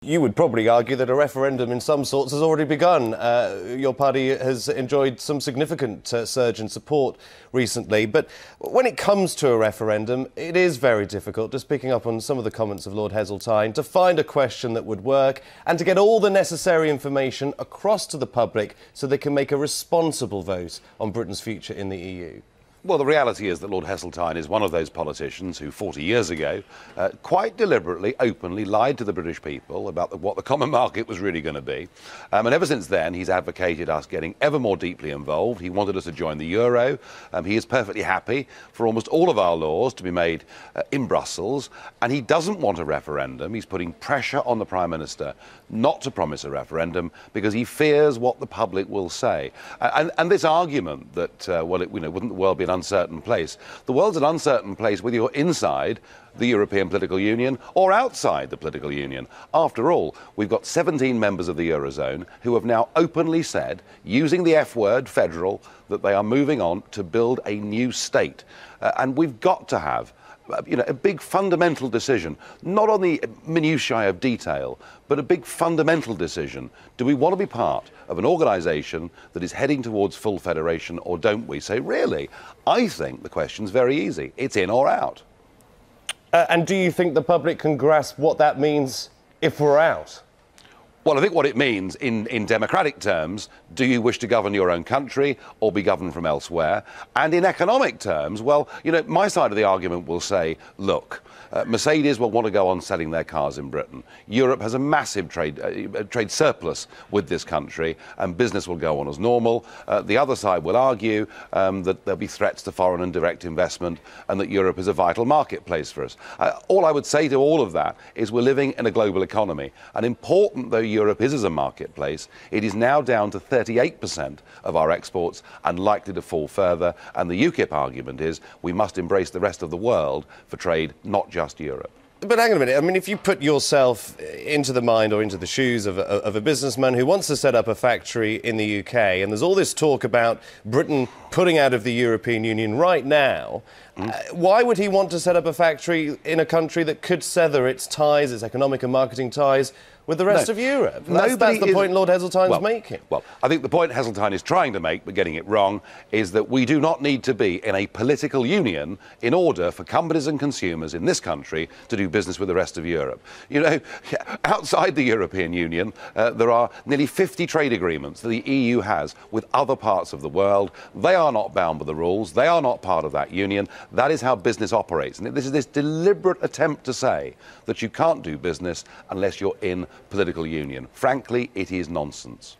You would probably argue that a referendum in some sorts has already begun. Your party has enjoyed some significant surge in support recently. But when it comes to a referendum, it is very difficult, just picking up on some of the comments of Lord Heseltine, to find a question that would work and to get all the necessary information across to the public so they can make a responsible vote on Britain's future in the EU. Well, the reality is that Lord Heseltine is one of those politicians who 40 years ago quite deliberately, openly lied to the British people about what the common market was really going to be. And ever since then, he's advocated us getting ever more deeply involved. He wanted us to join the euro. He is perfectly happy for almost all of our laws to be made in Brussels. And he doesn't want a referendum. He's putting pressure on the Prime Minister not to promise a referendum because he fears what the public will say. And this argument that, wouldn't the world be an uncertain place? The world's an uncertain place whether you're inside the European political union or outside the political union. After all, we've got 17 members of the Eurozone who have now openly said, using the F word, federal, that they are moving on to build a new state. And we've got to have a big fundamental decision, not on the minutiae of detail, but a big fundamental decision. Do we want to be part of an organisation that is heading towards full federation, or don't we? So really, I think the question's very easy. It's in or out. And do you think the public can grasp what that means if we're out? Well, I think what it means in democratic terms, do you wish to govern your own country or be governed from elsewhere? And in economic terms, well, my side of the argument will say, look, Mercedes will want to go on selling their cars in Britain. Europe has a massive trade surplus with this country, and business will go on as normal. The other side will argue that there'll be threats to foreign and direct investment and that Europe is a vital marketplace for us. All I would say to all of that is we're living in a global economy, and important though Europe is as a marketplace, it is now down to 38% of our exports and likely to fall further. And the UKIP argument is we must embrace the rest of the world for trade, not just Europe. But hang on a minute. I mean, if you put yourself into the mind or into the shoes of a businessman who wants to set up a factory in the UK, and there's all this talk about Britain putting out of the European Union right now, why would he want to set up a factory in a country that could sever its ties, its economic and marketing ties, with the rest of Europe? That's the point Lord Heseltine's making. Well, I think the point Heseltine is trying to make, but getting it wrong, is that we do not need to be in a political union in order for companies and consumers in this country to do business with the rest of Europe. Outside the European Union, there are nearly 50 trade agreements that the EU has with other parts of the world. They are not bound by the rules. They are not part of that union. That is how business operates. And this is this deliberate attempt to say that you can't do business unless you're in political union. Frankly, it is nonsense.